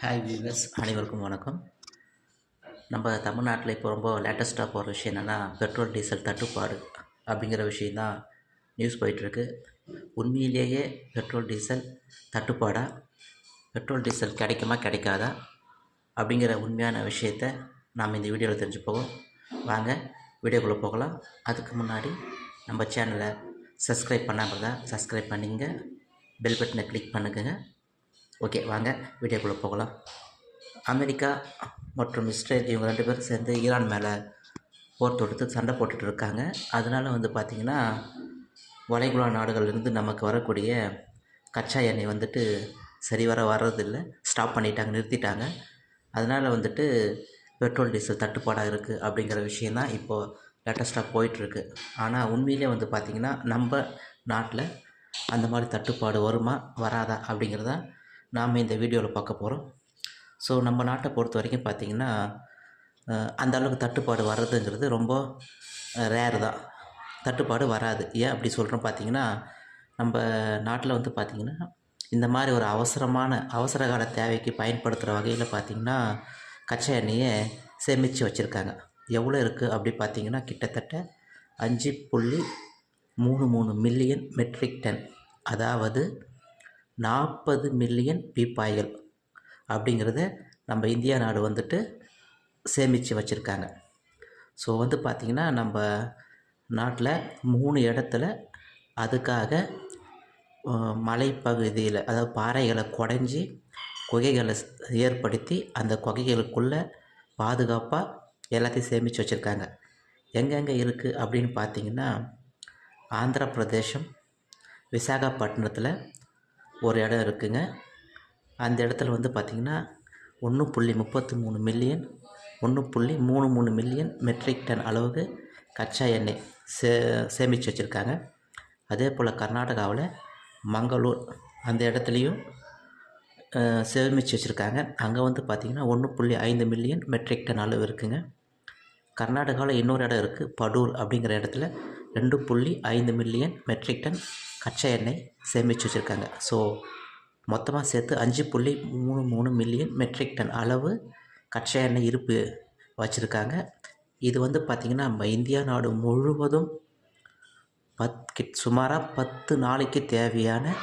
Hi viewers, அனைவருக்கும் வணக்கம். நம்ம தமிழ்நாட்டில் இப்போ ரொம்ப லேட்டஸ்ட்டாக போகிற விஷயம் என்னென்னா, பெட்ரோல் டீசல் தட்டுப்பாடு அப்படிங்கிற விஷயந்தான் நியூஸ் போயிட்டுருக்கு. உண்மையிலேயே பெட்ரோல் டீசல் தட்டுப்பாடா, பெட்ரோல் டீசல் கிடைக்குமா கிடைக்காதா அப்படிங்கிற உண்மையான விஷயத்தை நாம் இந்த வீடியோவில் தெரிஞ்சு போவோம். வாங்க வீடியோக்குள்ளே போகலாம். அதுக்கு முன்னாடி நம்ம சேனலை சப்ஸ்கிரைப் பண்ணாமல் தான் சப்ஸ்கிரைப் பண்ணிங்க, பெல் பட்டனை கிளிக் பண்ணுங்க. ஓகே, வாங்க வீடியோக்குள்ளே போகலாம். அமெரிக்கா மற்றும் இஸ்ரேல் இவங்க 2 பேரும் சேர்ந்து ஈரான் மேலே போர் தொடுத்து சண்டை போட்டுட்டு இருக்காங்க. அதனால் பார்த்திங்கன்னா, வளைகுடா நாடுகள்லேருந்து நமக்கு வரக்கூடிய கச்சா எண்ணெய் சரிவர வர்றதில்லை, ஸ்டாப் பண்ணிட்டாங்க, நிறுத்திட்டாங்க. அதனால் பெட்ரோல் டீசல் தட்டுப்பாடாக இருக்குது அப்படிங்கிற விஷயந்தான் இப்போது லேட்டஸ்ட்டாக போயிட்டுருக்கு. ஆனால் உண்மையிலே பார்த்திங்கன்னா, நம்ம நாட்டில் அந்த மாதிரி தட்டுப்பாடு வருமா வராதா அப்படிங்கிறத நாம் இந்த வீடியோவில் பார்க்க போகிறோம். ஸோ நம்ம நாட்டை பொறுத்த வரைக்கும் பார்த்திங்கன்னா, அந்த அளவுக்கு தட்டுப்பாடு வர்றதுங்கிறது ரொம்ப ரேர் தான். தட்டுப்பாடு வராது. ஏன் அப்படி சொல்கிறோம் பார்த்திங்கன்னா, நம்ம நாட்டில் பார்த்திங்கன்னா, இந்த மாதிரி ஒரு அவசர கால தேவைக்கு பயன்படுத்துகிற வகையில் பார்த்திங்கன்னா, கச்சா எண்ணெயை சேமித்து வச்சுருக்காங்க. எவ்வளோ இருக்குது அப்படி பார்த்திங்கன்னா, கிட்டத்தட்ட 5.33 மில்லியன் மெட்ரிக் டன், அதாவது 40 மில்லியன் பீப்பாய்கள் அப்படிங்கிறத நம்ம இந்தியா நாடு சேமித்து வச்சுருக்காங்க. ஸோ பார்த்திங்கன்னா, நம்ம நாட்டில் 3 இடத்துல அதுக்காக மலைப்பகுதியில், அதாவது பாறைகளை குடைஞ்சி குகைகளை ஏற்படுத்தி அந்த குகைகளுக்குள்ளே பாதுகாப்பாக எல்லாத்தையும் சேமித்து வச்சுருக்காங்க. எங்கெங்கே இருக்குது அப்படின்னு பார்த்திங்கன்னா, ஆந்திர பிரதேசம் விசாகப்பட்டினத்தில் ஒரு இடம் இருக்குங்க. அந்த இடத்துல பார்த்திங்கன்னா 1.33 மில்லியன் 1.33 மில்லியன் மெட்ரிக் டன் அளவுக்கு கச்சா எண்ணெய் சேமித்து வச்சுருக்காங்க. அதே போல் கர்நாடகாவில் மங்களூர் அந்த இடத்துலையும் சேமித்து வச்சுருக்காங்க. அங்கே பார்த்திங்கன்னா 1.5 மில்லியன் மெட்ரிக் டன் அளவு இருக்குங்க. கர்நாடகாவில் இன்னொரு இடம் இருக்குது, படூர் அப்படிங்கிற இடத்துல 2.5 மில்லியன் மெட்ரிக் டன் கச்சா எண்ணெய் சேமித்து வச்சுருக்காங்க. ஸோ மொத்தமாக சேர்த்து 5.33 மில்லியன் மெட்ரிக் டன் அளவு கச்சா எண்ணெய் இருப்பு வச்சுருக்காங்க. இது பார்த்திங்கன்னா, நம்ம இந்தியா நாடு முழுவதும் சுமாராக 10 நாளைக்கு தேவையான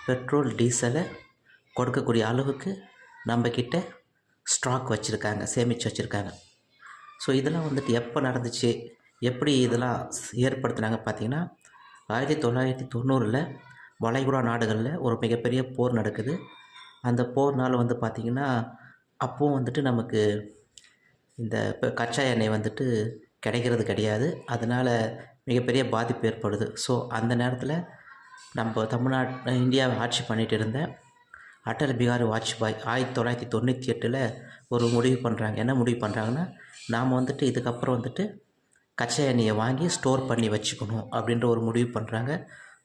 பெட்ரோல் டீசலை கொடுக்கக்கூடிய அளவுக்கு நம்மக்கிட்ட ஸ்டாக் வச்சுருக்காங்க, சேமித்து வச்சுருக்காங்க. ஸோ இதெல்லாம் எப்போ நடந்துச்சு, எப்படி இதெல்லாம் ஏற்படுத்தினாங்க பார்த்திங்கன்னா, 1990 வளைகுடா நாடுகளில் ஒரு மிகப்பெரிய போர் நடக்குது. அந்த போர்னால் பார்த்திங்கன்னா, அப்போவும் நமக்கு இந்த கச்சா எண்ணெய் கிடைக்கிறது கிடையாது. அதனால் மிகப்பெரிய பாதிப்பு ஏற்படுது. ஸோ அந்த நேரத்தில் நம்ம இந்தியாவை ஆட்சி பண்ணிகிட்டு இருந்த அடல் பிகாரி வாஜ்பாய் 1998 ஒரு முடிவு பண்ணுறாங்க. என்ன முடிவு பண்ணுறாங்கன்னா, நாம் இதுக்கப்புறம் கச்சா எண்ணெயை வாங்கி ஸ்டோர் பண்ணி வச்சுக்கணும் அப்படின்ற ஒரு முடிவு பண்ணுறாங்க.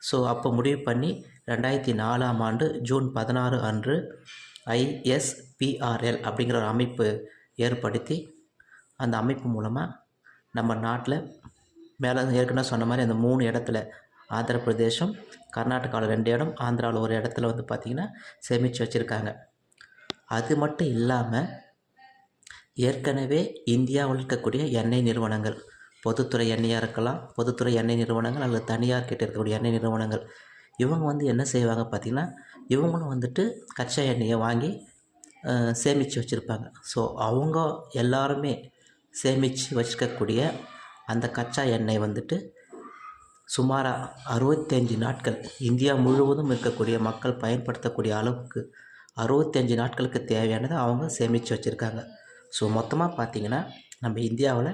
ஸோ அப்போ முடிவு பண்ணி 2004ஆம் ஆண்டு ஜூன் 16 அன்று ISPRL அப்படிங்கிற ஒரு அமைப்பு ஏற்படுத்தி, அந்த அமைப்பு மூலமாக நம்ம நாட்டில் மேலே ஏற்கனவே சொன்ன மாதிரி அந்த 3 இடத்துல, ஆந்திர பிரதேசம், கர்நாடகாவில் 2 இடம், ஆந்திராவில் ஒரு இடத்துல பார்த்திங்கன்னா சேமித்து வச்சுருக்காங்க. அது மட்டும் இல்லாமல் ஏற்கனவே இந்தியாவில் இருக்கக்கூடிய எண்ணெய் நிறுவனங்கள், பொதுத்துறை எண்ணெயாக இருக்கலாம், பொதுத்துறை எண்ணெய் நிறுவனங்கள் அல்லது தனியார் கிட்ட இருக்கக்கூடிய எண்ணெய் நிறுவனங்கள், இவங்க என்ன செய்வாங்க பார்த்திங்கன்னா, இவங்களும் கச்சா எண்ணெயை வாங்கி சேமித்து வச்சுருப்பாங்க. ஸோ அவங்க எல்லாருமே சேமித்து வச்சுக்கக்கூடிய அந்த கச்சா எண்ணெய் சுமாராக 65 நாட்கள் இந்தியா முழுவதும் இருக்கக்கூடிய மக்கள் பயன்படுத்தக்கூடிய அளவுக்கு 65 நாட்களுக்கு தேவையானதை அவங்க சேமித்து வச்சுருக்காங்க. ஸோ மொத்தமாக பார்த்திங்கன்னா, நம்ம இந்தியாவில்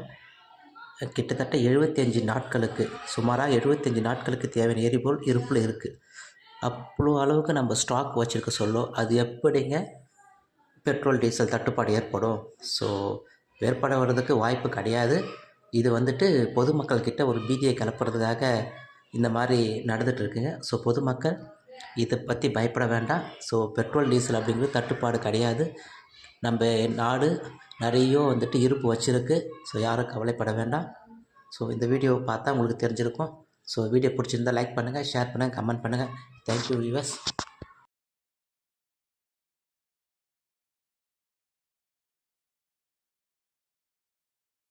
கிட்டத்தட்ட 75 நாட்களுக்கு, சுமாராக 75 நாட்களுக்கு தேவையான எரிபொருள் இருப்பில் இருக்குது. அவ்வளோ அளவுக்கு நம்ம ஸ்டாக் வச்சுருக்க அது எப்படிங்க பெட்ரோல் டீசல் தட்டுப்பாடு ஏற்படும்? ஸோ ஏற்பட வர்றதுக்கு வாய்ப்பு கிடையாது. இது பொதுமக்கள்கிட்ட ஒரு பீதியை கிளப்புறதுக்காக இந்த மாதிரி நடந்துகிட்ருக்குங்க. ஸோ பொதுமக்கள் இதை பற்றி பயப்பட வேண்டாம். ஸோ பெட்ரோல் டீசல் அப்படிங்கிறது தட்டுப்பாடு கிடையாது. நம்ம நாடு நிறைய இருப்பு வச்சுருக்கு. ஸோ யாரும் கவலைப்பட வேண்டாம். ஸோ இந்த வீடியோவை பார்த்தா உங்களுக்கு தெரிஞ்சிருக்கும். ஸோ வீடியோ பிடிச்சிருந்தால் லைக் பண்ணுங்கள், ஷேர் பண்ணுங்கள், கமெண்ட் பண்ணுங்கள். Thank you viewers.